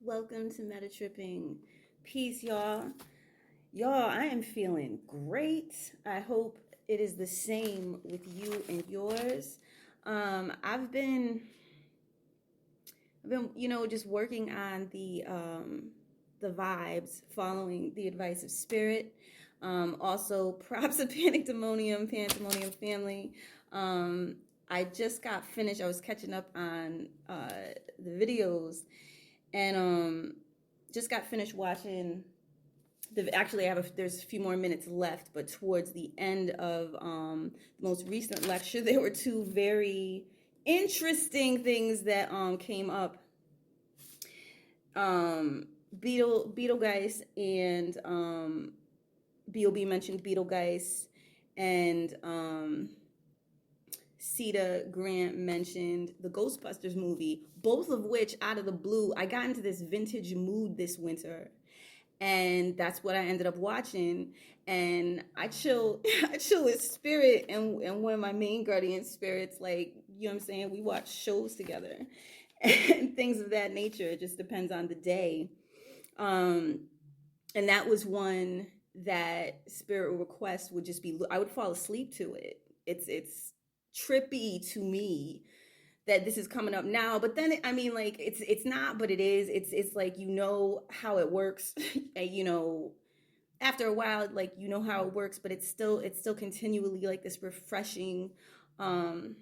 Welcome to Meta Tripping. Peace, y'all. Y'all, I am feeling great. I hope it is the same with you and yours. I've been, just working on the vibes, following the advice of spirit. Also, props of Pandemonium family. I just got finished. I was catching up on the videos, and just got finished watching actually there's a few more minutes left, but towards the end of the most recent lecture there were two very interesting things that came up. Betelgeuse and Bob mentioned Betelgeuse, and Sita Grant mentioned the Ghostbusters movie, both of which out of the blue, I got into this vintage mood this winter. And that's what I ended up watching. And I chill I chill with spirit and one of my main guardian spirits, like, you know what I'm saying? We watch shows together and things of that nature. It just depends on the day. And that was one that spirit request would just be, I would fall asleep to it. It's trippy to me that this is coming up now, but then I mean, like, it's not, but it is. It's like, you know how it works. And, after a while, like, you know how it works, but it's still continually like this refreshing. um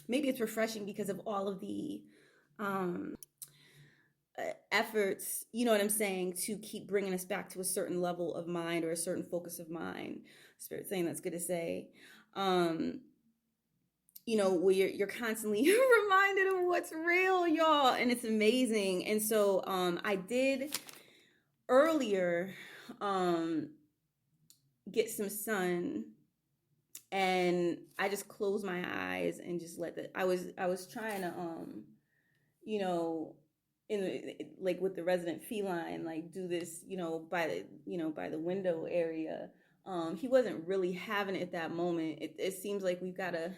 Maybe it's refreshing because of all of the efforts, you know what I'm saying, to keep bringing us back to a certain level of mind or a certain focus of mind. Spirit saying that's good to say. um where you're constantly reminded of what's real, y'all, and it's amazing. And so I did earlier um get some sun, and I just closed my eyes and just let the I was trying to you know in the, like, with the resident feline, like, do this, by the window area. He wasn't really having it at that moment. It seems like we've got to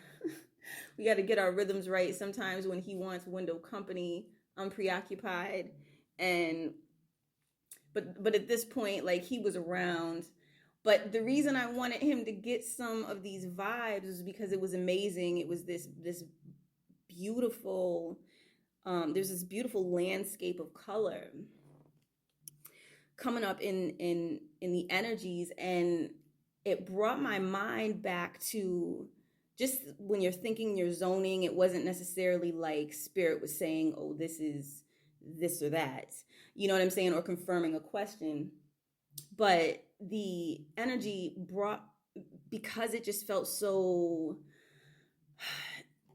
we got to get our rhythms right. Sometimes when he wants window company, I'm preoccupied. And but at this point, like, he was around. But the reason I wanted him to get some of these vibes was because it was amazing. It was this beautiful there's this beautiful landscape of color coming up in the energies, and it brought my mind back to just when you're thinking, you're zoning. It wasn't necessarily like spirit was saying, oh, this is this or that, you know what I'm saying, or confirming a question. But the energy brought, because it just felt so,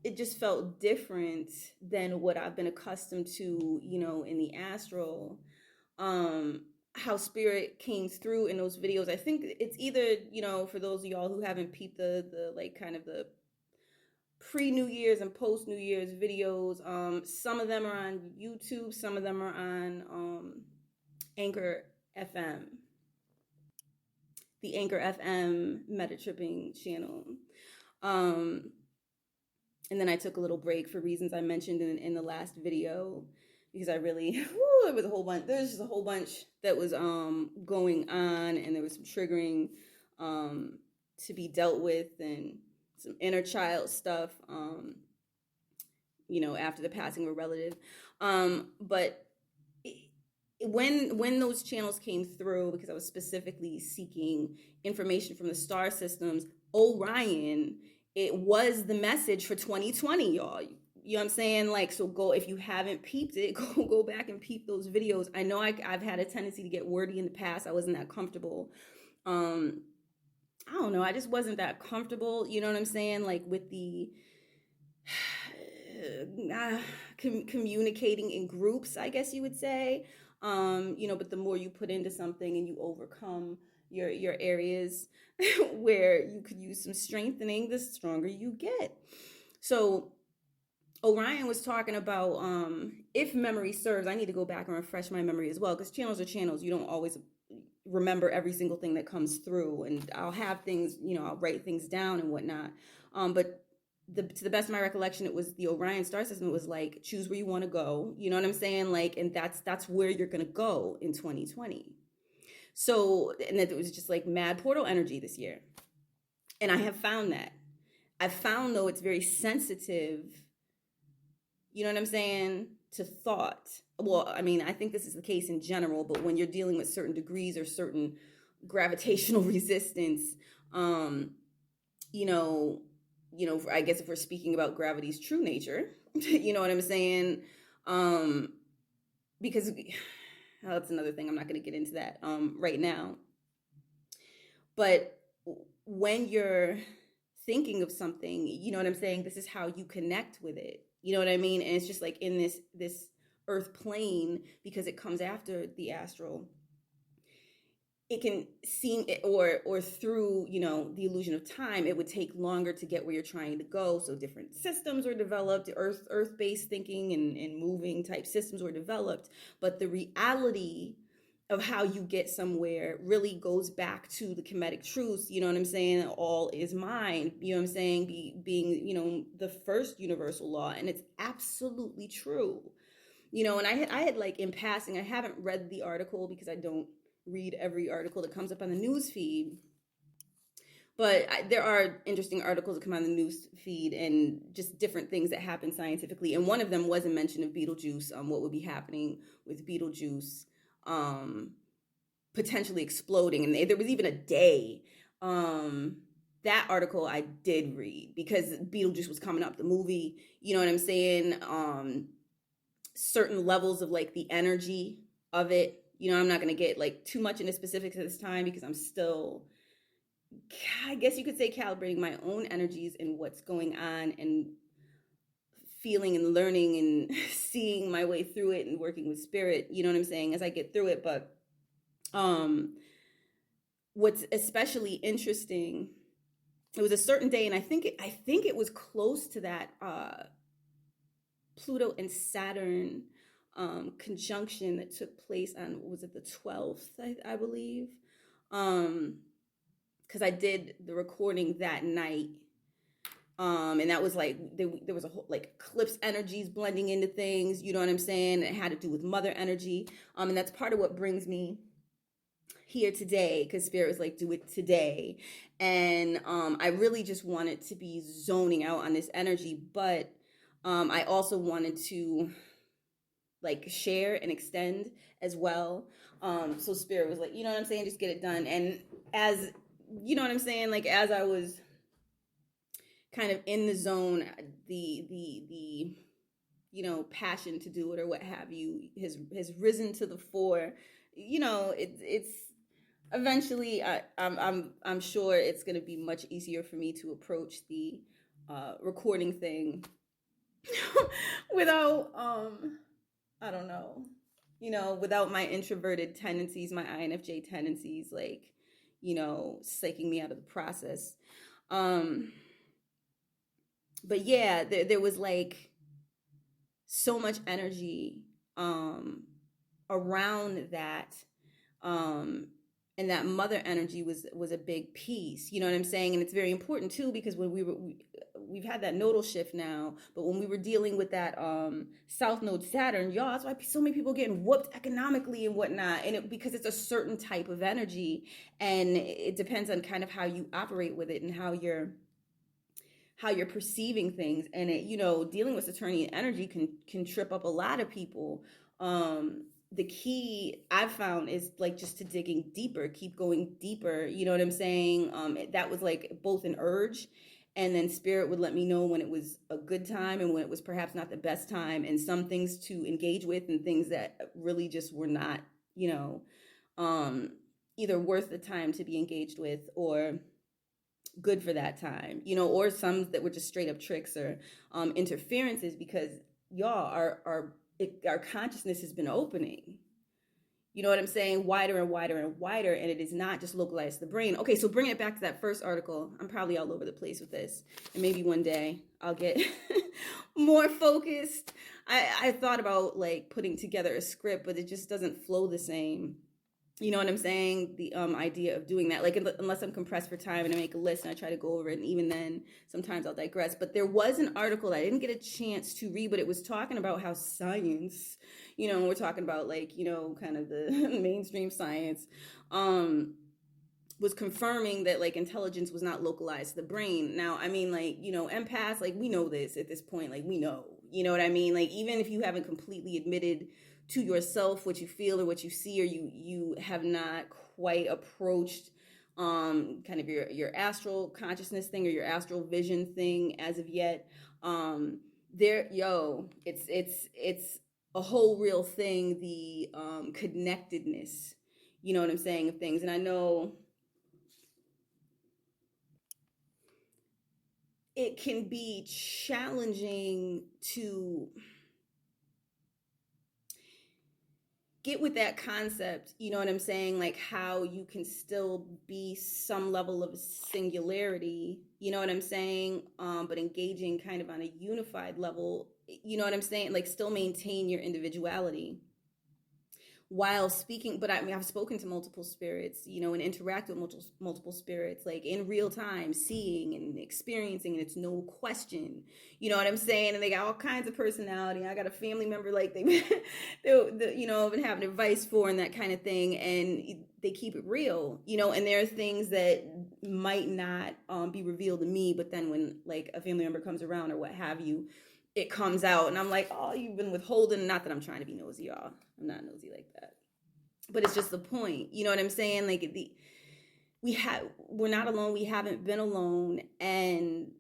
it just felt different than what I've been accustomed to, in the astral. How spirit came through in those videos. I think it's either, for those of y'all who haven't peeped the like, kind of the pre-New Year's and post-New Year's videos, some of them are on YouTube, some of them are on Anchor FM, the Anchor FM Meta Tripping channel. And then I took a little break for reasons I mentioned in the last video, because I really, it was a whole bunch. There's just a whole bunch that was going on, and there was some triggering to be dealt with, and some inner child stuff, after the passing of a relative. But when those channels came through, because I was specifically seeking information from the star systems, Orion, it was the message for 2020, y'all. You know what I'm saying? Like, so go, if you haven't peeped it, go back and peep those videos. I know I've had a tendency to get wordy in the past. I wasn't that comfortable. I don't know. I just wasn't that comfortable. You know what I'm saying? Like, with the communicating in groups, I guess you would say. But the more you put into something and you overcome your areas where you could use some strengthening, the stronger you get. So Orion was talking about, if memory serves, I need to go back and refresh my memory as well, because channels are channels. You don't always remember every single thing that comes through, and I'll have things, I'll write things down and whatnot. But to the best of my recollection, it was the Orion star system. It was like, choose where you want to go. You know what I'm saying? Like, and that's where you're gonna go in 2020. So, and that it was just like mad portal energy this year. And I have found that. I found though it's very sensitive, you know what I'm saying, to thought. Well, I mean, I think this is the case in general, but when you're dealing with certain degrees or certain gravitational resistance, um, you know, I guess if we're speaking about gravity's true nature, you know what I'm saying? Because that's another thing. I'm not going to get into that right now. But when you're thinking of something, you know what I'm saying? This is how you connect with it. You know what I mean? And it's just like in this earth plane, because it comes after the astral, it can seem, or through, you know, the illusion of time, it would take longer to get where you're trying to go. So different systems were developed, earth-based thinking and moving type systems were developed, but the reality of how you get somewhere really goes back to the Kemetic truths, you know what I'm saying? All is mind, you know what I'm saying? Being, you know, the first universal law, and it's absolutely true. You know, and I had like in passing, I haven't read the article because I don't read every article that comes up on the news feed, but there are interesting articles that come on the news feed and just different things that happen scientifically. And one of them was a mention of Betelgeuse, what would be happening with Betelgeuse potentially exploding. And there was even a day. That article I did read because Beetlejuice was coming up, the movie, you know what I'm saying? Certain levels of like the energy of it. You know, I'm not going to get like too much into specifics at this time because I'm still, I guess you could say, calibrating my own energies and what's going on and feeling and learning and seeing my way through it and working with spirit, you know what I'm saying, as I get through it. But what's especially interesting, it was a certain day, and I think it was close to that Pluto and Saturn conjunction that took place on, was it the 12th, I believe, because I did the recording that night, and that was like there was a whole like eclipse energies blending into things, you know what I'm saying? It had to do with mother energy, and that's part of what brings me here today, because spirit was like, do it today. And I really just wanted to be zoning out on this energy, but I also wanted to like share and extend as well. So spirit was like, you know what I'm saying, just get it done. And as you know what I'm saying, like as I was kind of in the zone, the you know, passion to do it or what have you has risen to the fore. You know, it's eventually I'm sure it's going to be much easier for me to approach the recording thing without I don't know, you know, without my introverted tendencies, my INFJ tendencies, like, you know, psyching me out of the process. But yeah, there was like so much energy around that, and that mother energy was a big piece, you know what I'm saying? And it's very important too, because when we've had that nodal shift now, but when we were dealing with that south node Saturn, y'all, that's why so many people getting whooped economically and whatnot, and because it's a certain type of energy, and it depends on kind of how you operate with it and how you're perceiving things. And it, you know, dealing with Saturnian energy can trip up a lot of people. The key I've found is like just to digging deeper, keep going deeper, you know what I'm saying? That was like both an urge, and then spirit would let me know when it was a good time and when it was perhaps not the best time, and some things to engage with and things that really just were not, you know, either worth the time to be engaged with or good for that time, you know, or some that were just straight up tricks or interferences, because y'all, our consciousness has been opening, you know what I'm saying, wider and wider and wider, and it is not just localized to the brain. Okay, so bringing it back to that first article, I'm probably all over the place with this, and maybe one day I'll get more focused. I thought about like putting together a script, but it just doesn't flow the same. You know what I'm saying? The idea of doing that, like unless I'm compressed for time and I make a list and I try to go over it, and even then, sometimes I'll digress. But there was an article that I didn't get a chance to read, but it was talking about how science, we're talking about like kind of the mainstream science, was confirming that like intelligence was not localized to the brain. Now, I mean, like empaths, like we know this at this point, like we know, you know what I mean? Like even if you haven't completely admitted to yourself what you feel or what you see, or you have not quite approached kind of your astral consciousness thing or your astral vision thing as of yet, it's a whole real thing, the connectedness, you know what I'm saying, of things. And I know it can be challenging to get with that concept, you know what I'm saying? Like how you can still be some level of singularity, you know what I'm saying? But engaging kind of on a unified level, you know what I'm saying? Like still maintain your individuality while speaking. But I mean, I've spoken to multiple spirits, and interact with multiple spirits, like in real time, seeing and experiencing, and it's no question, you know what I'm saying? And they got all kinds of personality. I got a family member, like I've been having advice for and that kind of thing, and they keep it real, and there are things that might not be revealed to me, but then when like a family member comes around or what have you, it comes out, and I'm like, oh, you've been withholding. Not that I'm trying to be nosy, y'all. I'm not nosy like that. But it's just the point. You know what I'm saying? Like we're not alone. We haven't been alone. And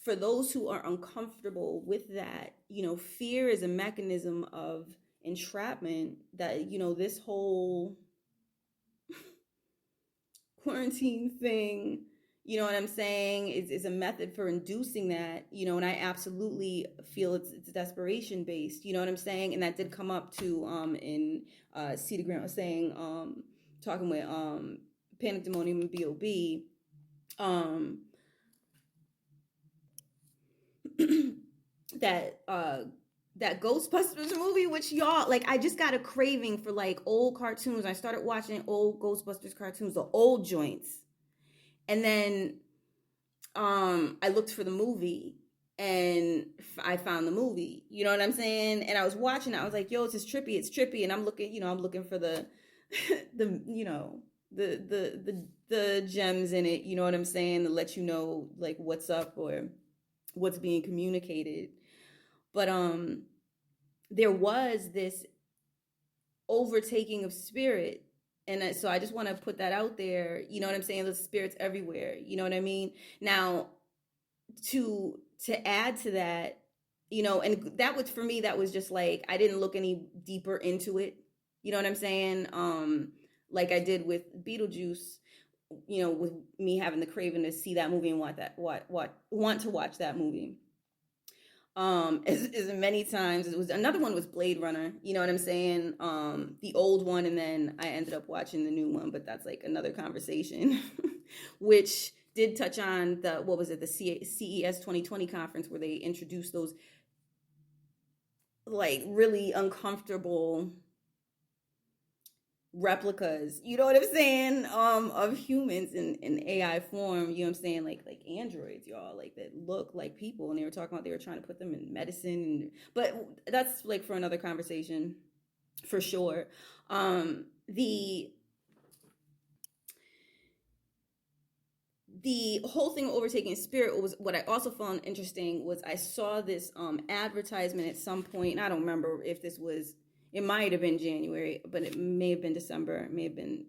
for those who are uncomfortable with that, fear is a mechanism of entrapment that, this whole quarantine thing, you know what I'm saying, is a method for inducing that, and I absolutely feel it's desperation based, you know what I'm saying? And that did come up too in Cedar Grant was saying, talking with Pandemonium and B.O.B. That that Ghostbusters movie, which y'all, like, I just got a craving for like old cartoons. I started watching old Ghostbusters cartoons, the old joints. And then I looked for the movie, and I found the movie. You know what I'm saying? And I was watching it. I was like, yo, it's trippy. And I'm looking, I'm looking for the the the gems in it, you know what I'm saying, to let you know like what's up or what's being communicated. But there was this overtaking of spirit, and so I just want to put that out there, you know what I'm saying? The spirits everywhere, you know what I mean? Now, to add to that, and that was, for me, that was just like, I didn't look any deeper into it, you know what I'm saying? Like I did with Beetlejuice, with me having the craving to see that movie and want to watch that movie. As many times, it was, another one was Blade Runner, you know what I'm saying? The old one, and then I ended up watching the new one, but that's like another conversation. Which did touch on the, what was it, the CES 2020 conference, where they introduced those like really uncomfortable replicas, you know what I'm saying, of humans in AI form, you know what I'm saying, like androids, y'all, like that look like people. And they were talking about, they were trying to put them in medicine, but that's like for another conversation for sure. The whole thing of overtaking spirit was, what I also found interesting was, I saw this advertisement at some point, and I don't remember if this was, it might have been January, but it may have been December, it may have been,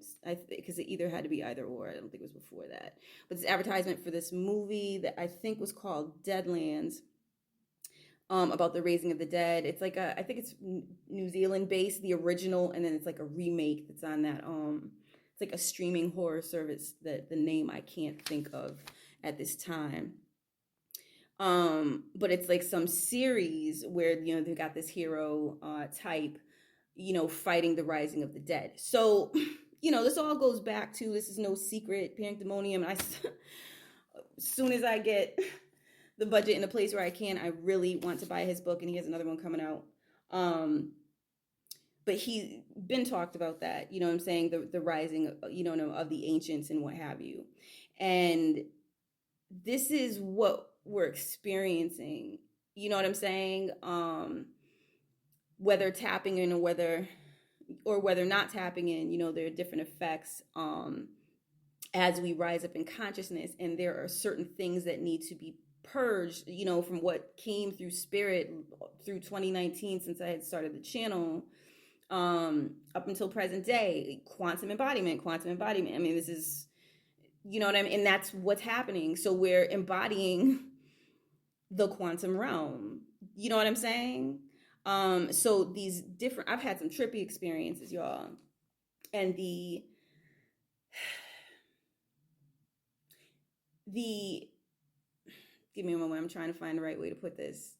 because it either had to be either or, I don't think it was before that, but this advertisement for this movie that I think was called Deadlands, about the raising of the dead. It's like I think it's New Zealand based, the original, and then it's like a remake that's on that it's like a streaming horror service that the name I can't think of at this time. But it's like some series where, they've got this hero type, fighting the rising of the dead. So, this all goes back to, this is no secret, Pandemonium. As soon as I get the budget in a place where I can, I really want to buy his book, and he has another one coming out. but he been talked about that, you know what I'm saying, the rising, you know, of the ancients and what have you. And this is what we're experiencing, you know what I'm saying, whether tapping in or whether not tapping in, you know, there are different effects as we rise up in consciousness, and there are certain things that need to be purged, you know, from what came through spirit through 2019 since I had started the channel, up until present day. Quantum embodiment. I mean, this is, you know what I mean, and that's what's happening. So we're embodying the quantum realm, you know what I'm saying. So these different, I've had some trippy experiences, y'all, and the give me a moment, I'm trying to find the right way to put this.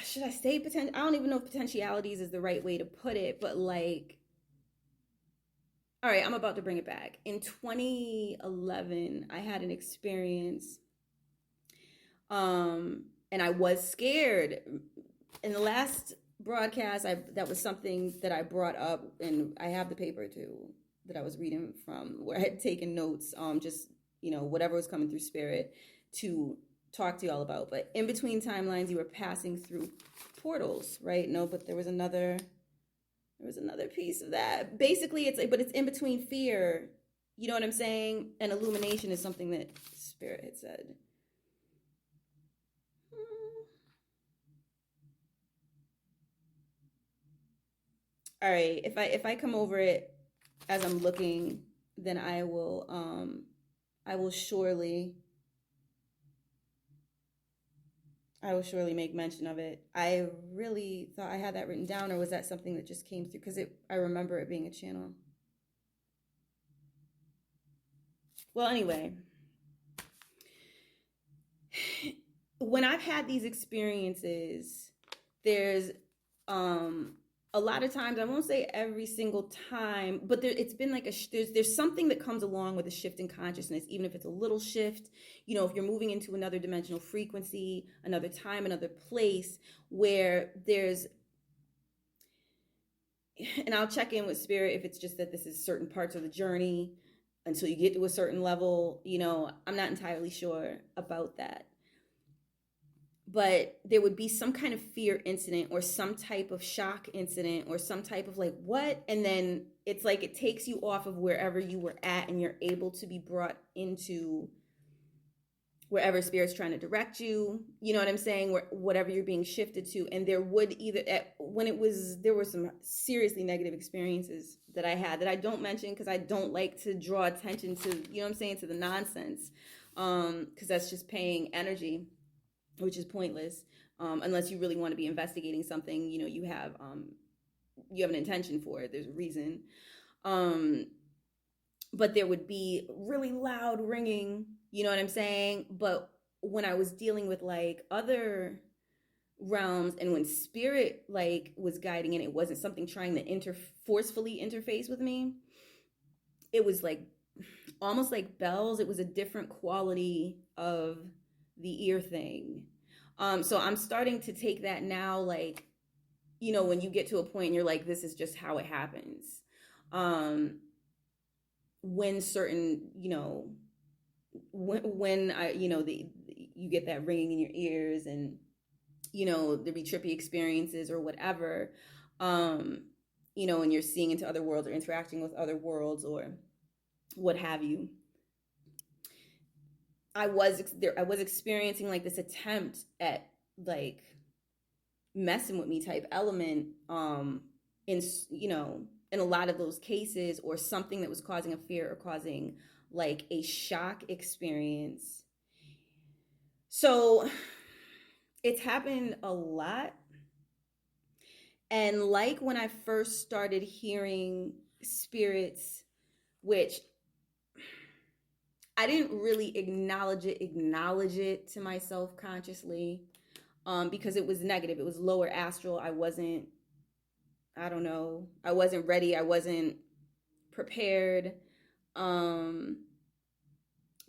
Should I say potential? I don't even know if potentialities is the right way to put it, but like, all right, I'm about to bring it back. In 2011, I had an experience, and I was scared. In the last broadcast, that was something that I brought up, and I have the paper too that I was reading from, where I had taken notes, just, you know, whatever was coming through spirit to talk to y'all about. But in between timelines, you were passing through portals, right? No, but there was another piece of that. Basically, it's like, but it's in between fear. You know what I'm saying? And illumination is something that spirit had said. All right, if I come over it as I'm looking, then I will surely make mention of it. I really thought I had that written down, or was that something that just came through? Because I remember it being a channel. Well, anyway, when I've had these experiences, there's a lot of times, I won't say every single time, but it's been like there's something that comes along with a shift in consciousness, even if it's a little shift. You know, if you're moving into another dimensional frequency, another time, another place, where there's, and I'll check in with spirit if it's just that this is certain parts of the journey until you get to a certain level. You know, I'm not entirely sure about that, but there would be some kind of fear incident or some type of shock incident or some type of like, what? And then it's like it takes you off of wherever you were at, and you're able to be brought into wherever spirit's trying to direct you, you know what I'm saying, whatever you're being shifted to. And there would either there were some seriously negative experiences that I had that I don't mention, because I don't like to draw attention to, you know what I'm saying, to the nonsense, because that's just paying energy, which is pointless, unless you really want to be investigating something. You know, you have an intention for it, there's a reason. But there would be really loud ringing, you know what I'm saying. But when I was dealing with like other realms, and when spirit like was guiding, and it wasn't something trying to forcefully interface with me, it was like almost like bells. It was a different quality of the ear thing. So I'm starting to take that now, like, you know, when you get to a point and you're like, this is just how it happens. When certain, you know, when I, you know, you get that ringing in your ears, and, you know, there be trippy experiences or whatever, you know, and you're seeing into other worlds or interacting with other worlds or what have you. I was experiencing like this attempt at like messing with me type element, in, you know, in a lot of those cases, or something that was causing a fear or causing like a shock experience. So it's happened a lot. And like when I first started hearing spirits, which I didn't really acknowledge it to myself consciously, because it was negative. It was lower astral. I don't know, I wasn't ready. I wasn't prepared.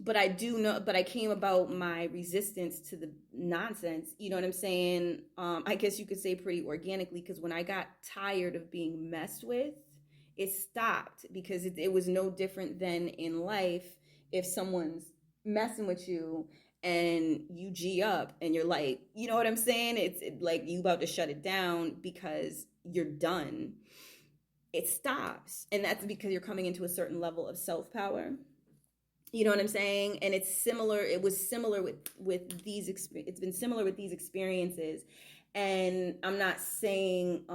But I do know, but I came about my resistance to the nonsense, you know what I'm saying? I guess you could say pretty organically, because when I got tired of being messed with, it stopped, because it was no different than in life. If someone's messing with you and you G up and you're like, you know what I'm saying? Like you about to shut it down because you're done. It stops. And that's because you're coming into a certain level of self power. You know what I'm saying? And it's similar. It was similar with these. It's been similar with these experiences, and I'm not saying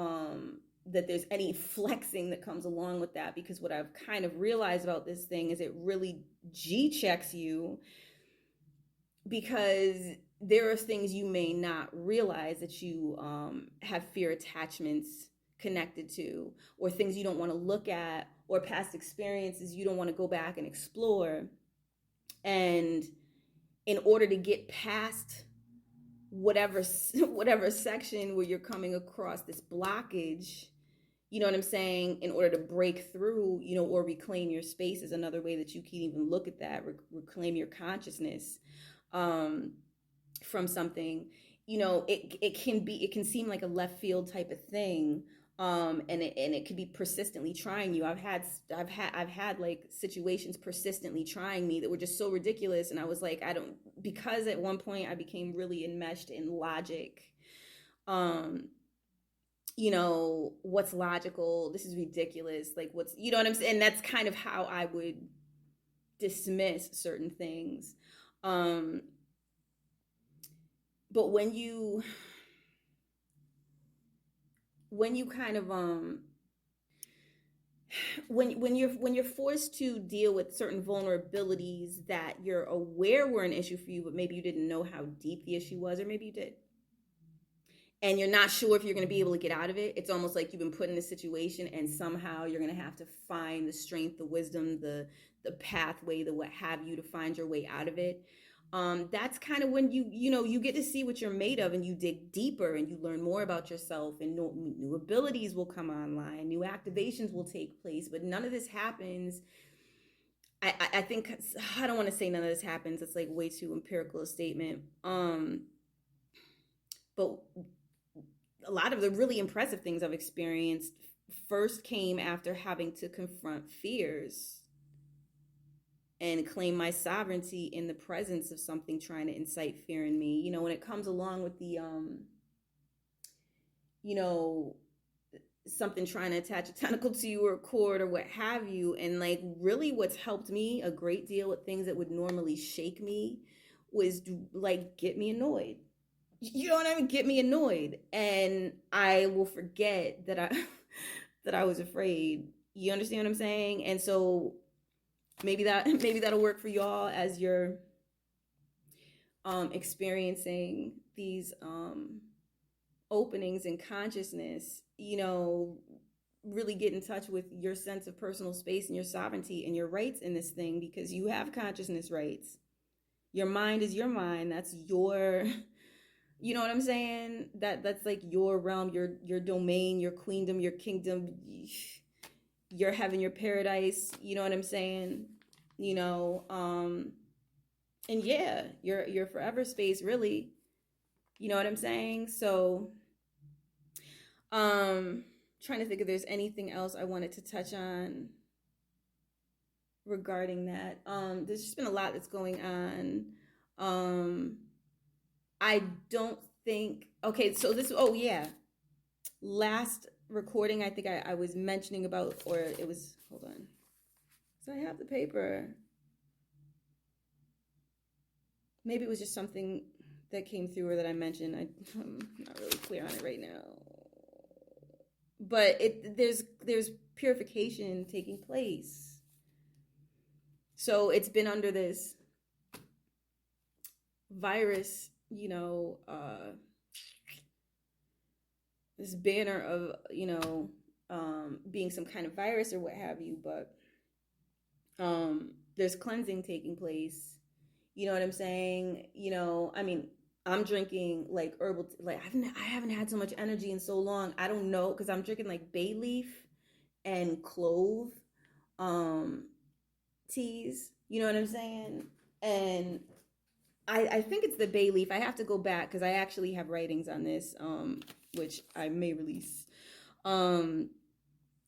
that there's any flexing that comes along with that, because what I've kind of realized about this thing is it really G checks you, because there are things you may not realize that you have fear attachments connected to, or things you don't want to look at, or past experiences you don't want to go back and explore. And in order to get past whatever whatever section where you're coming across this blockage, you know what I'm saying, in order to break through, or reclaim your space is another way that you can even look at that. Reclaim your consciousness from something. It can seem like a left field type of thing. And it could be persistently trying you. I've had like situations persistently trying me that were just so ridiculous, and I was like, I don't, because at one point I became really enmeshed in logic. What's logical? This is ridiculous. Like, what's, you know what I'm saying? And that's kind of how I would dismiss certain things. But when you kind of when you're forced to deal with certain vulnerabilities that you're aware were an issue for you, but maybe you didn't know how deep the issue was, or maybe you did, and you're not sure if you're going to be able to get out of it. It's almost like you've been put in a situation, and somehow you're going to have to find the strength, the wisdom, the pathway, the what have you, to find your way out of it. That's kind of when you get to see what you're made of, and you dig deeper and you learn more about yourself, and new abilities will come online, new activations will take place. But none of this happens. I think, I don't want to say none of this happens. It's like way too empirical a statement. But a lot of the really impressive things I've experienced first came after having to confront fears and claim my sovereignty in the presence of something trying to incite fear in me. When it comes along with the something trying to attach a tentacle to you, or a cord, or what have you. And like, really what's helped me a great deal with things that would normally shake me was like, get me annoyed. You know what I mean? Get me annoyed, and I will forget that I that I was afraid. You understand what I'm saying? And so maybe that'll work for y'all as you're experiencing these openings in consciousness. Really get in touch with your sense of personal space and your sovereignty and your rights in this thing, because you have consciousness rights. Your mind is your mind. That's your, you know what I'm saying? That's like your realm, your domain, your queendom, your kingdom, your heaven, your paradise. You know what I'm saying? And yeah, your forever space, really. You know what I'm saying? So, trying to think if there's anything else I wanted to touch on regarding that. There's just been a lot that's going on. I don't think, okay, so this, oh yeah, last recording, I think I was mentioning about, or it was, hold on, so I have the paper. Maybe it was just something that came through or that I mentioned. I'm not really clear on it right now. But there's purification taking place. So it's been under this virus, this banner of, being some kind of virus or what have you. But there's cleansing taking place. You know what I'm saying? I mean, I'm drinking like herbal, like I haven't had so much energy in so long. I don't know, because I'm drinking like bay leaf and clove teas. You know what I'm saying? And I think it's the bay leaf. I have to go back because I actually have writings on this, which I may release. Um,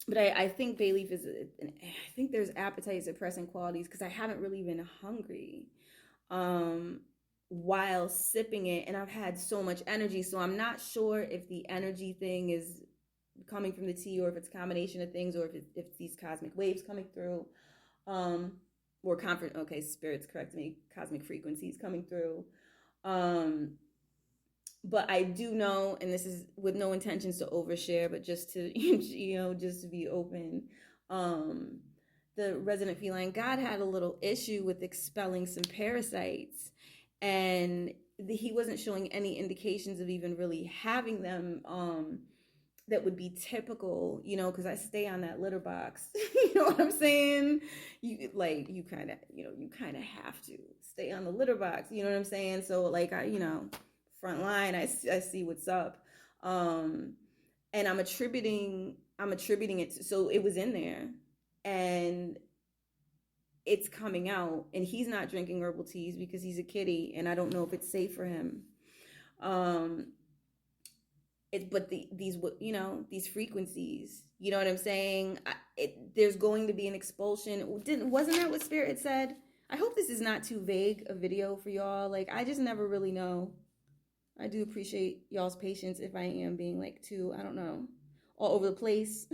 but I think bay leaf is, I think there's appetite suppressing qualities because I haven't really been hungry um, while sipping it, and I've had so much energy. So I'm not sure if the energy thing is coming from the tea or if it's a combination of things or if it's these cosmic waves coming through. Um, or okay, spirits correct me, cosmic frequencies coming through. Um, but I do know, and this is with no intentions to overshare, but just to just to be open. Um, the resident feline God had a little issue with expelling some parasites, and he wasn't showing any indications of even really having them. That would be typical, because I stay on that litter box. You know what I'm saying? You kind of have to stay on the litter box. You know what I'm saying? So like front line, I see what's up, and I'm attributing it to, so it was in there, and it's coming out, and he's not drinking herbal teas because he's a kitty, and I don't know if it's safe for him. But these frequencies, you know what I'm saying? There's going to be an expulsion. Wasn't that what Spirit had said? I hope this is not too vague a video for y'all. Like, I just never really know. I do appreciate y'all's patience if I am being like too, I don't know, all over the place.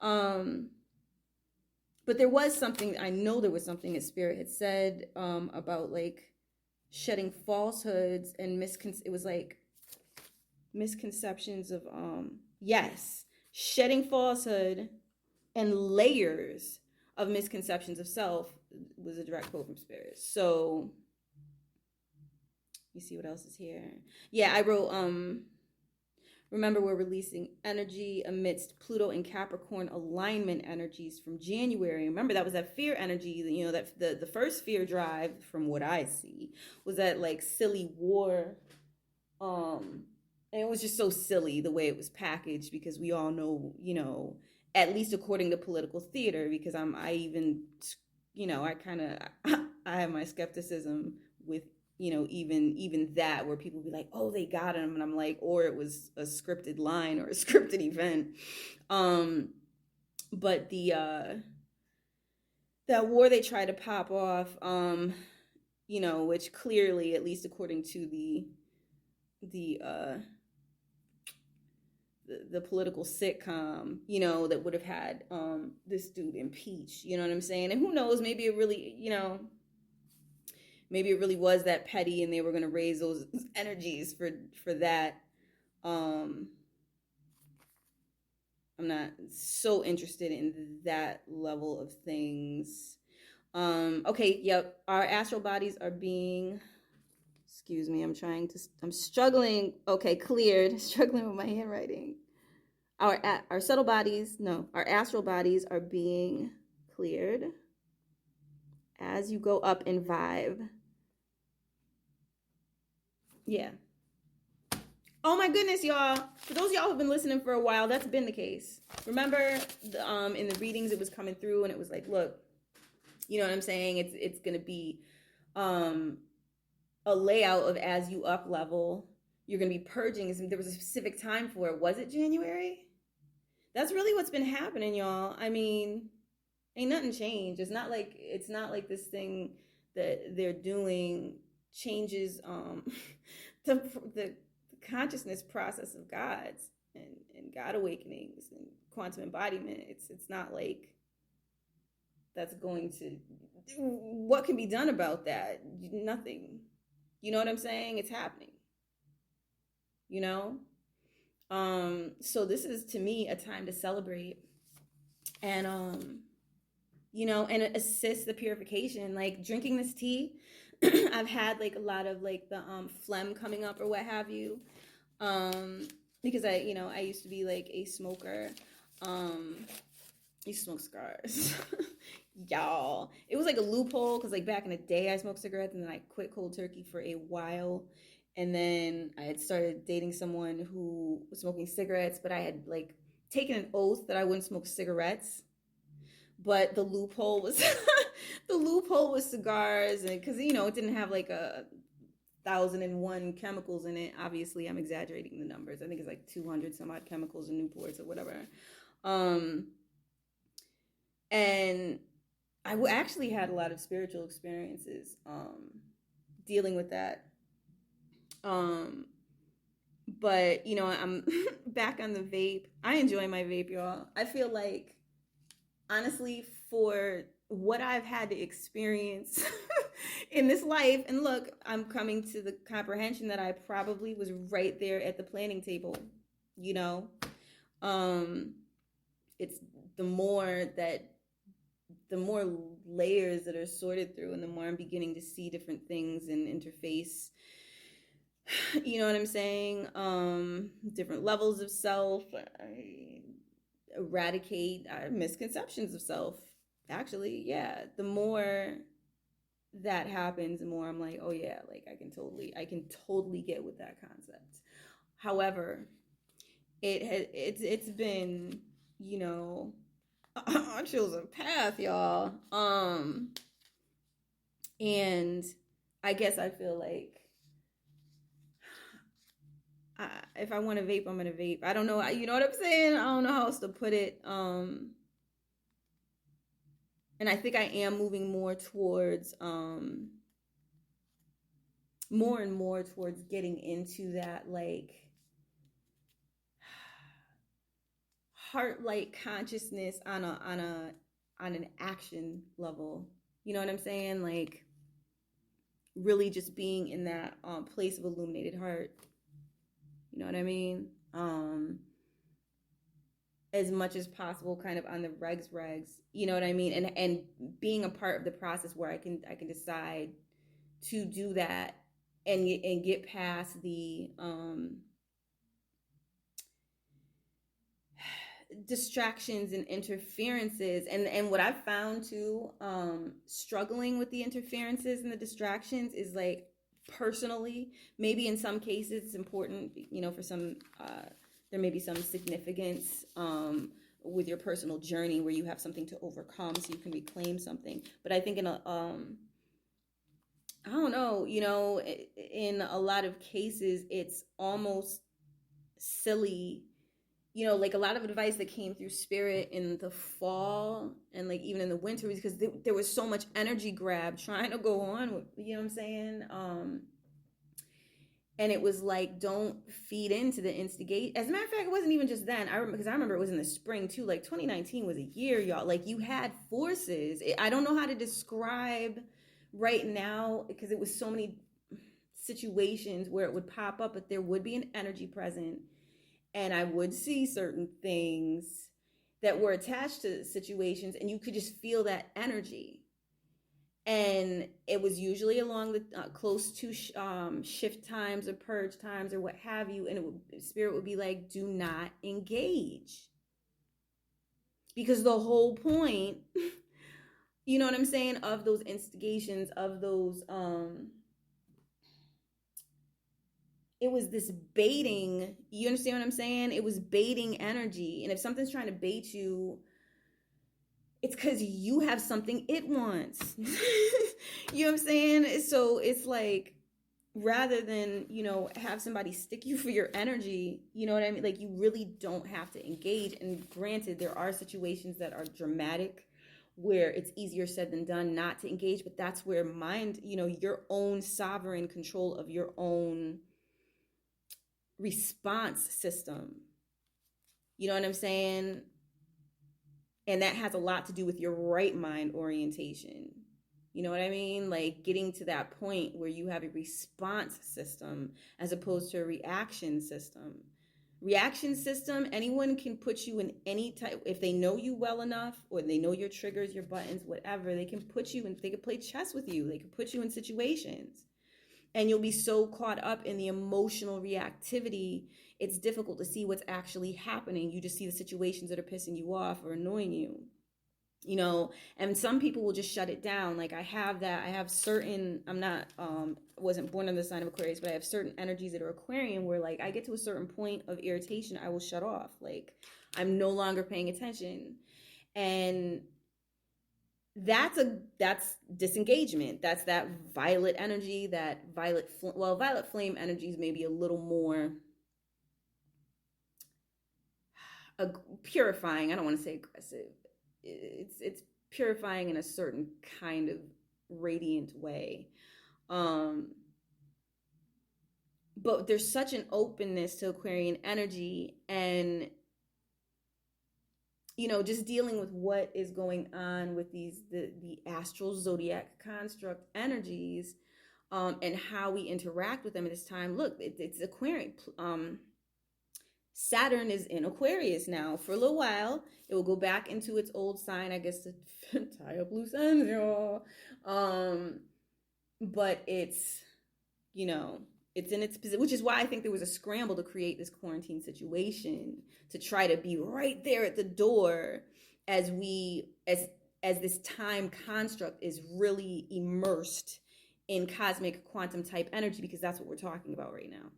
But there was something, I know there was something that Spirit had said about like shedding falsehoods and it was like misconceptions of yes, shedding falsehood and layers of misconceptions of self was a direct quote from Spirit. So you see what else is here. Yeah, I wrote remember, we're releasing energy amidst Pluto and Capricorn alignment energies from January. Remember, that was that fear energy, that the first fear drive, from what I see, was that like silly war. And it was just so silly the way it was packaged, because we all know, at least according to political theater, because I kind of, I have my skepticism with, even that, where people be like, oh, they got him. And I'm like, or it was a scripted line or a scripted event. But that war they try to pop off, which clearly, at least according to the political sitcom, that would have had this dude impeached, you know what I'm saying? And who knows, maybe it really, maybe it really was that petty, and they were going to raise those energies for that. I'm not so interested in that level of things. Okay, yep, our astral bodies are being, excuse me, I'm struggling. Okay, cleared. Struggling with my handwriting. Our subtle bodies, no, our astral bodies are being cleared as you go up in vibe. Yeah. Oh my goodness, y'all. For those of y'all who've been listening for a while, that's been the case. Remember, in the readings, it was coming through, and it was like, look, you know what I'm saying? It's going to be a layout of as you up level, you're going to be purging. There was a specific time for it. Was it January? That's really what's been happening, y'all. I mean, ain't nothing changed. It's not like this thing that they're doing changes the consciousness process of God's and God awakenings and quantum embodiment. It's not like that's going to, what can be done about that? Nothing. You know what I'm saying? It's happening. So this is, to me, a time to celebrate and and assist the purification. Like drinking this tea, I've had like a lot of like the phlegm coming up or what have you, because I used to be like a smoker. I used to smoke cigars. Y'all, it was like a loophole, because like back in the day I smoked cigarettes, and then I quit cold turkey for a while, and then I had started dating someone who was smoking cigarettes, but I had like taken an oath that I wouldn't smoke cigarettes. But the loophole was the loophole with cigars, and because it didn't have like 1,001 chemicals in it. Obviously, I'm exaggerating the numbers. I think it's like 200 some odd chemicals in Newports or whatever. Um, and actually had a lot of spiritual experiences dealing with that. Um, but I'm back on the vape. I enjoy my vape, y'all. I feel like, honestly, for what I've had to experience in this life, and look, I'm coming to the comprehension that I probably was right there at the planning table. You know, um, it's the more that the more layers that are sorted through, and the more I'm beginning to see different things and interface. You know what I'm saying? Different levels of self. I eradicate misconceptions of self. Actually, yeah. The more that happens, the more I'm like, oh yeah, like I can totally get with that concept. However, it's been, you know, I chose a path, y'all. And I guess I feel like if I want to vape, I'm gonna vape. I don't know. You know what I'm saying? I don't know how else to put it. And I think I am moving more towards more and more towards getting into that, like, heart like consciousness on an action level. You know what I'm saying? Like, really just being in that place of illuminated heart. You know what I mean? As much as possible, kind of on the regs. You know what I mean? And being a part of the process where I can decide to do that, and get past the distractions and interferences. And what I've found too, struggling with the interferences and the distractions, is like, personally, maybe in some cases it's important, for some, there may be some significance with your personal journey where you have something to overcome so you can reclaim something. But I think in a I don't know, in a lot of cases it's almost silly, like a lot of advice that came through spirit in the fall and like even in the winter, because there was so much energy grab trying to go on with, you know what I'm saying? And it was like, don't feed into the instigate. As a matter of fact, it wasn't even just then. Because I remember it was in the spring too. Like 2019 was a year, y'all. Like, you had forces. I don't know how to describe right now, because it was so many situations where it would pop up, but there would be an energy present, and I would see certain things that were attached to situations, and you could just feel that energy. And it was usually along the close to shift times or purge times or what have you, and spirit would be like, do not engage, because the whole point you know what I'm saying, of those instigations, of those it was this baiting. You understand what I'm saying? It was baiting energy. And if something's trying to bait you, it's because you have something it wants. You know what I'm saying? So it's like, rather than, have somebody stick you for your energy, you know what I mean? Like, you really don't have to engage. And granted, there are situations that are dramatic where it's easier said than done not to engage, but that's where mind, your own sovereign control of your own response system. You know what I'm saying? And that has a lot to do with your right mind orientation. You know what I mean? Like, getting to that point where you have a response system as opposed to a reaction system. Reaction system, anyone can put you in any type, if they know you well enough, or they know your triggers, your buttons, whatever, they can put you in, they can play chess with you. They can put you in situations. And you'll be so caught up in the emotional reactivity, it's difficult to see what's actually happening. You just see the situations that are pissing you off or annoying you, and some people will just shut it down. Like, I have certain, I'm not, wasn't born in the sign of Aquarius, but I have certain energies that are Aquarian where, like, I get to a certain point of irritation, I will shut off. Like, I'm no longer paying attention. And that's disengagement. That's that violet energy, that violet flame energy is maybe a little more purifying. I don't want to say aggressive. It's purifying in a certain kind of radiant way. Um, but there's such an openness to Aquarian energy, and just dealing with what is going on with the astral zodiac construct energies, and how we interact with them at this time. Look, it's Aquarian. Saturn is in Aquarius now for a little while. It will go back into its old sign, I guess, to tie up loose ends, y'all. But you know, it's in its position, which is why I think there was a scramble to create this quarantine situation, to try to be right there at the door as this time construct is really immersed in cosmic quantum type energy, because that's what we're talking about right now.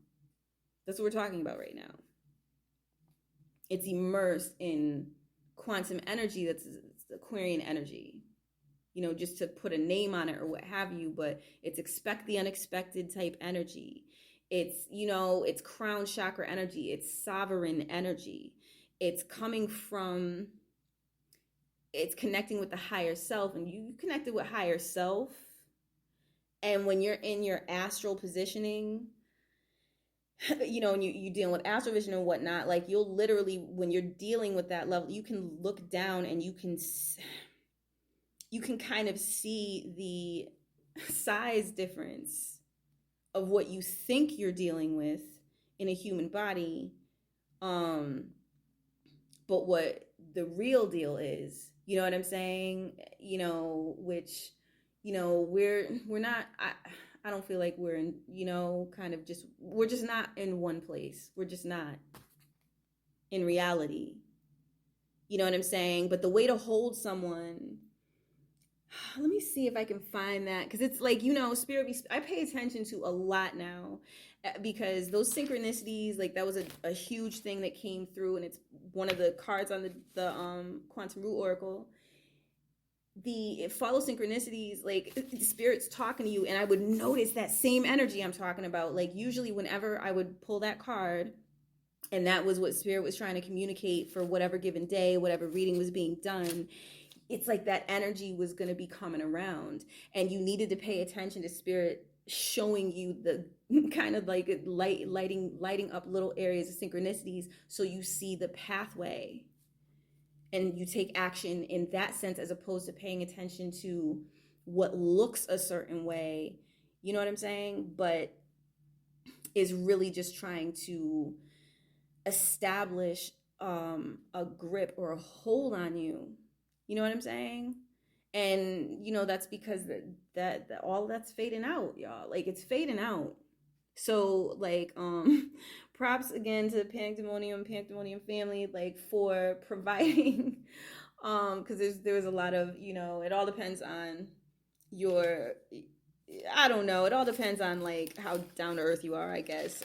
That's what we're talking about right now. It's immersed in quantum energy. That's Aquarian energy, just to put a name on it or what have you, but it's expect the unexpected type energy. It's crown chakra energy. It's sovereign energy. It's connecting with the higher self, and you connected with higher self. And when you're in your astral positioning, and you dealing with astral vision and whatnot, like you'll literally, when you're dealing with that level, you can look down and you can kind of see the size difference of what you think you're dealing with in a human body, but what the real deal is. You know what I'm saying? Which, we're not. I don't feel like we're in. We're just not in one place. We're just not in reality. You know what I'm saying? But the way to hold someone, let me see if I can find that, because it's like, spirit, I pay attention to a lot now, because those synchronicities, like that was a huge thing that came through, and it's one of the cards on the quantum root oracle. The follow synchronicities, like the spirit's talking to you, and I would notice that same energy I'm talking about. Like usually whenever I would pull that card, and that was what spirit was trying to communicate for whatever given day, whatever reading was being done, it's like that energy was going to be coming around, and you needed to pay attention to spirit showing you the kind of like lighting up little areas of synchronicities, so you see the pathway and you take action in that sense, as opposed to paying attention to what looks a certain way, you know what I'm saying, but is really just trying to establish a grip or a hold on you. You know what I'm saying? And that's because that all that's fading out, y'all. Like it's fading out. So like props again to the Pandemonium family, like for providing because there was a lot of, it all depends on your, I don't know, it all depends on like how down to earth you are, I guess.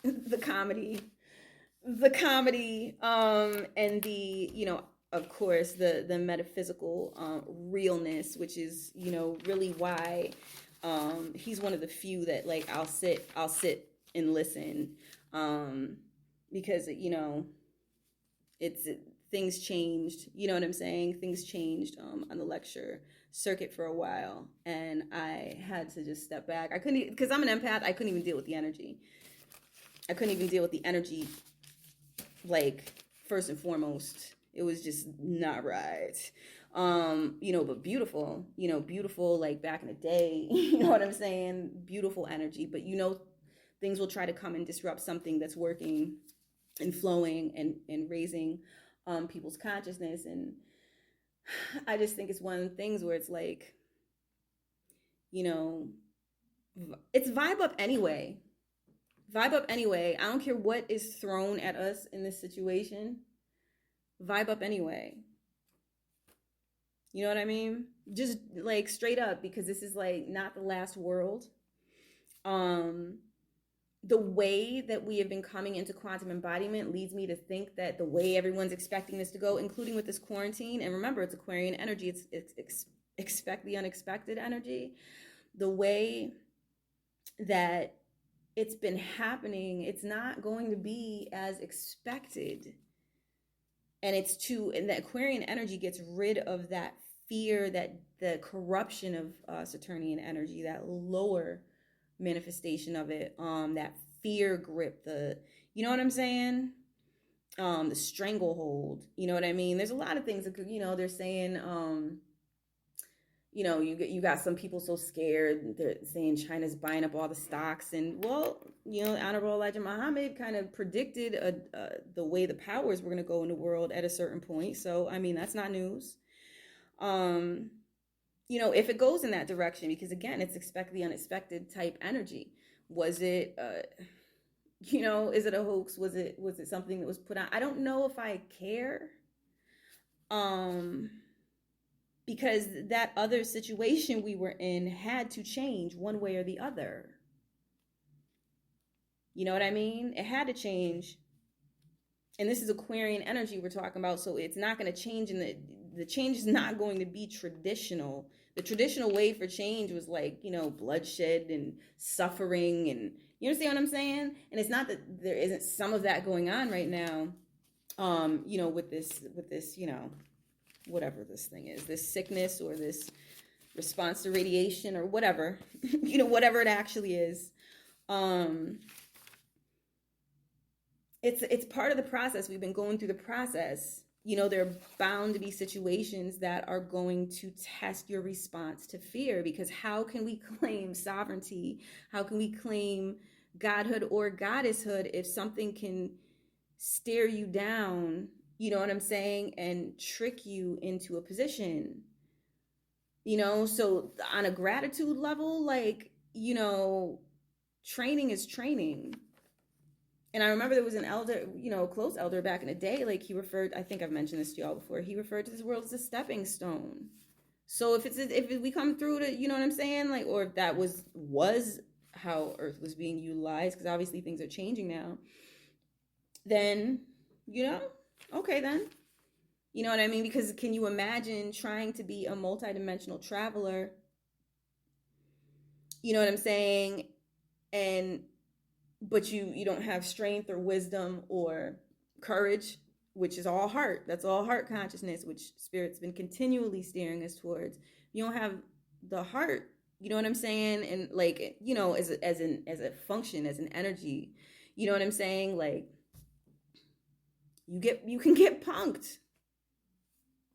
The comedy, and the, of course the metaphysical realness, which is, really why he's one of the few that like I'll sit and listen, because things changed, you know what I'm saying, things changed on the lecture circuit for a while, and I had to just step back. I couldn't, because I'm an empath, I couldn't even deal with the energy. Like, first and foremost, it was just not right. But beautiful, like back in the day, you know what I'm saying? Beautiful energy, but things will try to come and disrupt something that's working and flowing and raising people's consciousness. And I just think it's one of the things where it's like, it's vibe up anyway. Vibe up anyway. I don't care what is thrown at us in this situation. Vibe up anyway. You know what I mean? Just like straight up, because this is like not the last world. the way that we have been coming into quantum embodiment leads me to think that the way everyone's expecting this to go, including with this quarantine, and remember, it's Aquarian energy, it's expect the unexpected energy, the way that it's been happening, it's not going to be as expected. And and the Aquarian energy gets rid of that fear, that the corruption of Saturnian energy, that lower manifestation of it, that fear grip, you know what I'm saying? The stranglehold, you know what I mean? There's a lot of things that they're saying, you got some people so scared, they're saying China's buying up all the stocks, and well, Honorable Elijah Muhammad kind of predicted the way the powers were going to go in the world at a certain point. So I mean, that's not news. If it goes in that direction, because again, it's expect the unexpected type energy. Was it is it a hoax? Was it something that was put on? I don't know if I care. Because that other situation we were in had to change one way or the other. You know what I mean? It had to change. And this is Aquarian energy we're talking about, so it's not going to change, and the change is not going to be traditional. The traditional way for change was like, bloodshed and suffering, and you understand what I'm saying? And it's not that there isn't some of that going on right now, with this, whatever this thing is, this sickness or this response to radiation or whatever, whatever it actually is. It's part of the process. We've been going through the process. There are bound to be situations that are going to test your response to fear, because how can we claim sovereignty? How can we claim godhood or goddesshood if something can stare you down, you know what I'm saying, and trick you into a position? So on a gratitude level, like, training is training. And I remember there was an elder, a close elder back in the day, like I think I've mentioned this to y'all before, he referred to this world as a stepping stone. So if we come through to, you know what I'm saying, like, or if that was how Earth was being utilized, because obviously things are changing now, then, okay then. You know what I mean? Because can you imagine trying to be a multidimensional traveler, you know what I'm saying, but you don't have strength or wisdom or courage, which is all heart. That's all heart consciousness, which Spirit's been continually steering us towards. You don't have the heart, you know what I'm saying, and like, as a function, as an energy, you know what I'm saying, like, you can get punked.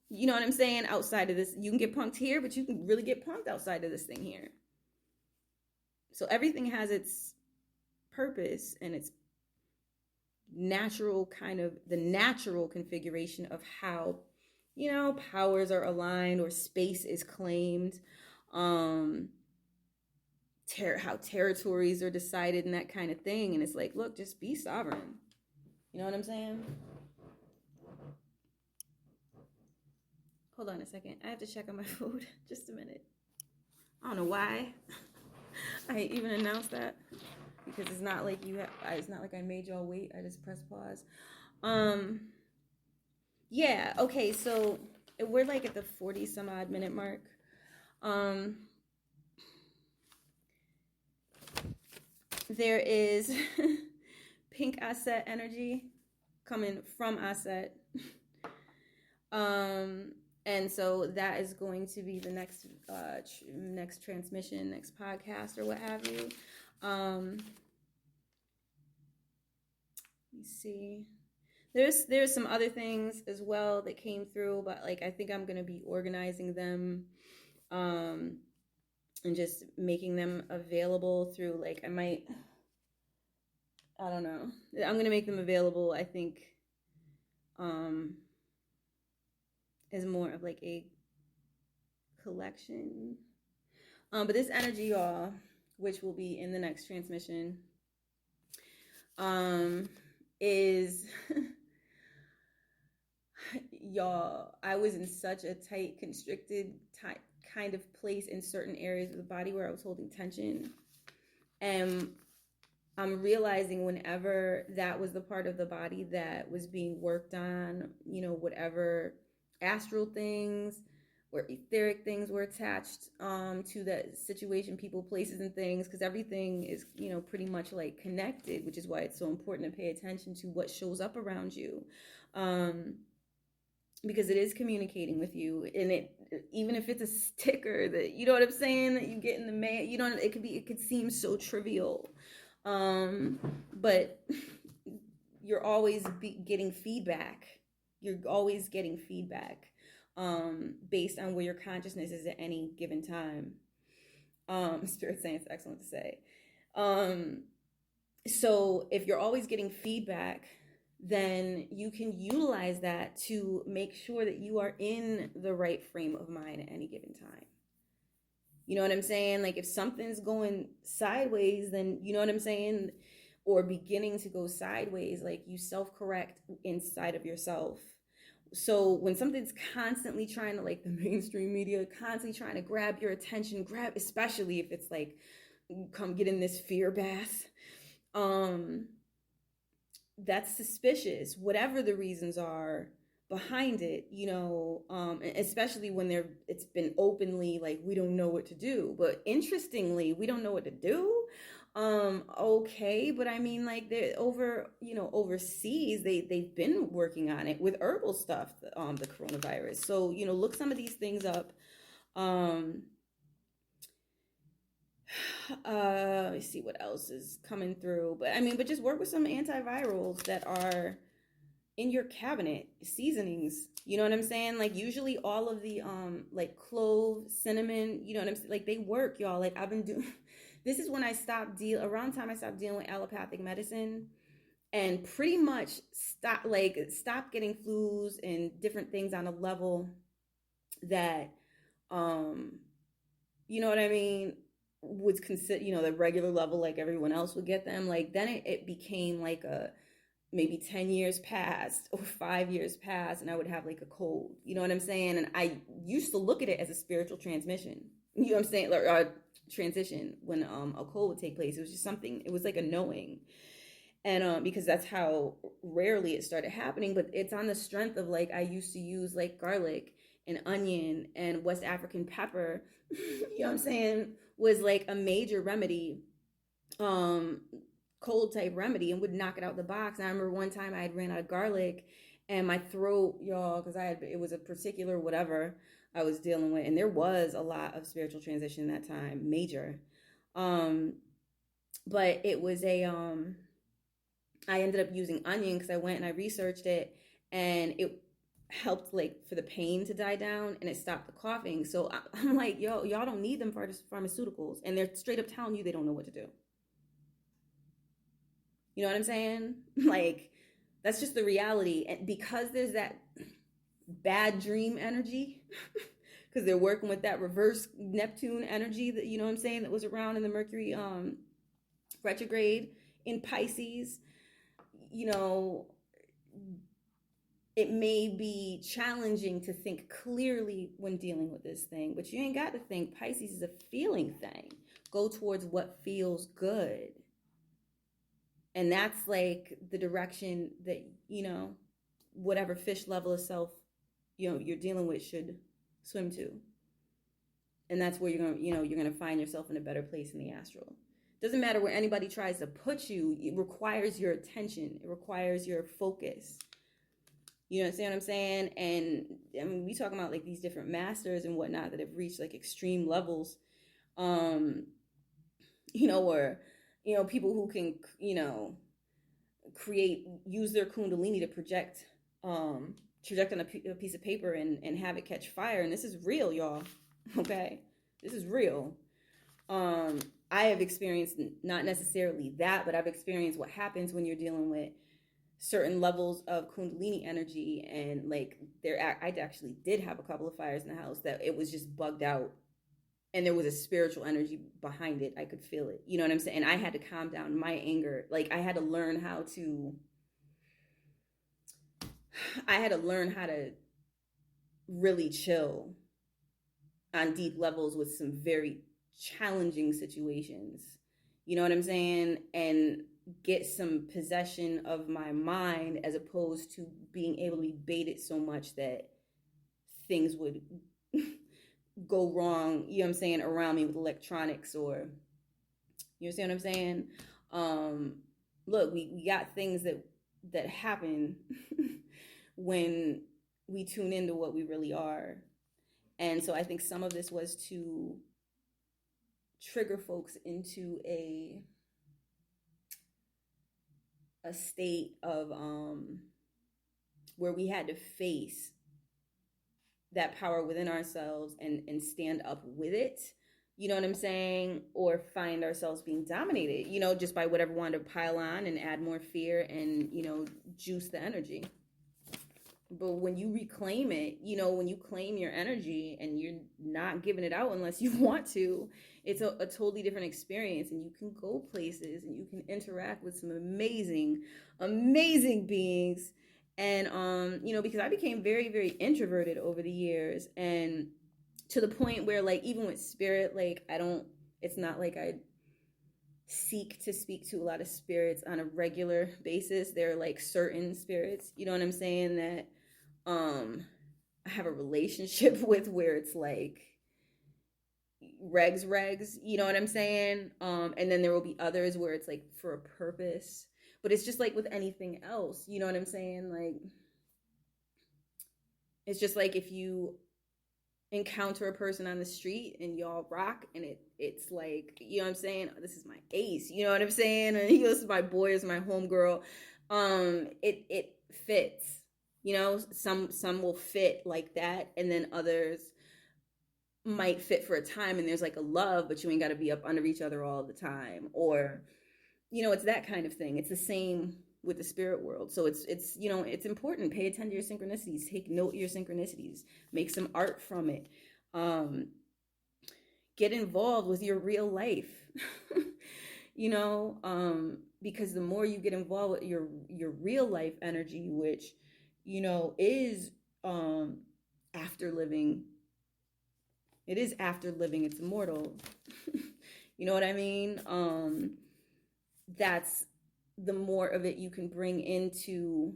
You know what I'm saying? Outside of this, you can get punked here, but you can really get punked outside of this thing here. So everything has its purpose and its natural the natural configuration of how, powers are aligned or space is claimed, how territories are decided and that kind of thing. And it's like, look, just be sovereign. You know what I'm saying? Hold on a second. I have to check on my food. Just a minute. I don't know why I even announced that, because it's not like it's not like I made y'all wait. I just pressed pause. Yeah. Okay. So we're like at the 40 some odd minute mark. There is pink asset energy coming from asset. And so that is going to be the next transmission, next podcast, or what have you. Let me see. There's some other things as well that came through, but like I think I'm gonna be organizing them, and just making them available through, like, I don't know. I'm gonna make them available, I think, as more of like a collection. But this energy, y'all, which will be in the next transmission, is y'all, I was in such a tight, constricted kind of place in certain areas of the body where I was holding tension. And I'm realizing whenever that was the part of the body that was being worked on, whatever astral things or etheric things were attached to that situation, people, places, and things, because everything is, pretty much like connected, which is why it's so important to pay attention to what shows up around you. Um, because it is communicating with you, and it, even if it's a sticker that, you know what I'm saying, that you get in the mail, it could seem so trivial, but you're always getting feedback. You're always getting feedback, based on where your consciousness is at any given time. Spirit saying it's excellent to say. um so if you're always getting feedback, then you can utilize that to make sure that you are in the right frame of mind at any given time. You know what I'm saying? Like if something's going sideways, then, you know what I'm saying, or beginning to go sideways, like you self-correct inside of yourself. So when something's constantly trying to, like the mainstream media constantly trying to grab your attention, especially if it's like, come get in this fear bath, um that's suspicious, whatever the reasons are behind it, especially when it's been openly like, we don't know what to do. But interestingly, we don't know what to do. Okay, but I mean, like, they're overseas, they've been working on it with herbal stuff, the coronavirus. So, look some of these things up. um let me see what else is coming through. But I mean, but just work with some antivirals that are in your cabinet, seasonings, you know what I'm saying? Like usually all of the like clove, cinnamon, you know what I'm saying, like they work, y'all. Like I've been doing this is when I stopped around time I stopped dealing with allopathic medicine, and pretty much stop getting flus and different things on a level that, um you know what I mean, would consider, the regular level, like everyone else would get them. Like then it became like a, maybe 10 years passed or 5 years passed, and I would have like a cold, you know what I'm saying? And I used to look at it as a spiritual transmission, you know what I'm saying, or transition, when a cold would take place. It was just something, it was like a knowing. And because that's how rarely it started happening. But it's on the strength of, like, I used to use like garlic and onion and West African pepper, you know what I'm saying, was like a major remedy, um cold type remedy, and would knock it out the box. And I remember one time I had ran out of garlic, and my throat, y'all, because it was a particular whatever I was dealing with, and there was a lot of spiritual transition that time, major. um but it was I ended up using onion because I went and I researched it, and it helped, like, for the pain to die down, and it stopped the coughing. So I'm like, yo, y'all don't need them for pharmaceuticals, and they're straight up telling you they don't know what to do. You know what I'm saying? Like, that's just the reality. And because there's that bad dream energy, because they're working with that reverse Neptune energy, that, you know what I'm saying, that was around in the Mercury retrograde in Pisces, you know, it may be challenging to think clearly when dealing with this thing, but you ain't got to think. Pisces is a feeling thing. Go towards what feels good. And that's like the direction that, whatever fish level of self, you're dealing with should swim to. And that's where you're gonna find yourself in a better place in the astral. Doesn't matter where anybody tries to put you, it requires your attention, it requires your focus. You understand what I'm saying? And I mean, we talking about like these different masters and whatnot that have reached like extreme levels, or people who can, use their kundalini to project on a piece of paper and have it catch fire. And this is real, y'all. Okay, this is real. I have experienced not necessarily that, but I've experienced what happens when you're dealing with certain levels of kundalini energy. And like, I actually did have a couple of fires in the house that it was just bugged out, and there was a spiritual energy behind it. I could feel it, you know what I'm saying? And I had to calm down my anger. Like, I had to learn how to really chill on deep levels with some very challenging situations, You know what I'm saying? And get some possession of my mind as opposed to being able to be baited so much that things would go wrong, you know what I'm saying, around me with electronics or you understand what I'm saying? Um, look, we got things that happen when we tune into what we really are. And so I think some of this was to trigger folks into a state of where we had to face that power within ourselves and stand up with it, you know what I'm saying, or find ourselves being dominated, you know, just by whatever wanted to pile on and add more fear and, you know, juice the energy. But when you reclaim it, you know, when you claim your energy and you're not giving it out unless you want to, it's a totally different experience. And you can go places and you can interact with some amazing, amazing beings. And, you know, because I became very, very introverted over the years. And to the point where, like, even with spirit, like, it's not like I seek to speak to a lot of spirits on a regular basis. There are like certain spirits, you know what I'm saying, that I have a relationship with where it's like regs, you know what I'm saying? And then there will be others where it's like for a purpose. But it's just like with anything else, you know what I'm saying? Like it's just like if you encounter a person on the street and y'all rock and it's like, you know what I'm saying, oh, this is my ace, you know what I'm saying, and he goes, my boy is my homegirl. It fits, you know. Some will fit like that, and then others might fit for a time and there's like a love, but you ain't got to be up under each other all the time, or you know, it's that kind of thing. It's the same with the spirit world. So it's you know, it's important. Pay attention to your synchronicities. Take note of your synchronicities. Make some art from it. Um, get involved with your real life. You know, because the more you get involved with your real life energy, which you know is after living. It is after living. It's immortal. You know what I mean? That's the more of it you can bring into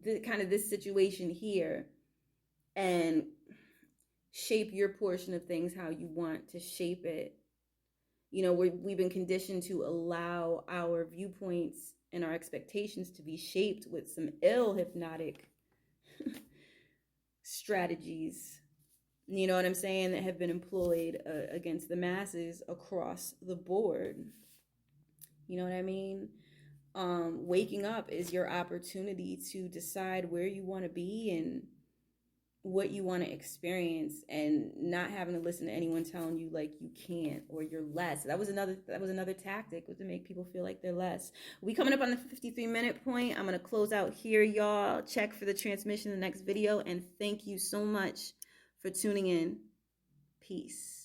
the kind of this situation here and shape your portion of things how you want to shape it. You know, we've been conditioned to allow our viewpoints and our expectations to be shaped with some ill hypnotic strategies, you know what I'm saying, that have been employed against the masses across the board. You know what I mean? Waking up is your opportunity to decide where you want to be and what you want to experience, and not having to listen to anyone telling you like you can't or you're less. That was another tactic, was to make people feel like they're less. We coming up on the 53-minute point. I'm going to close out here, y'all. Check for the transmission in the next video, and thank you so much for tuning in. Peace.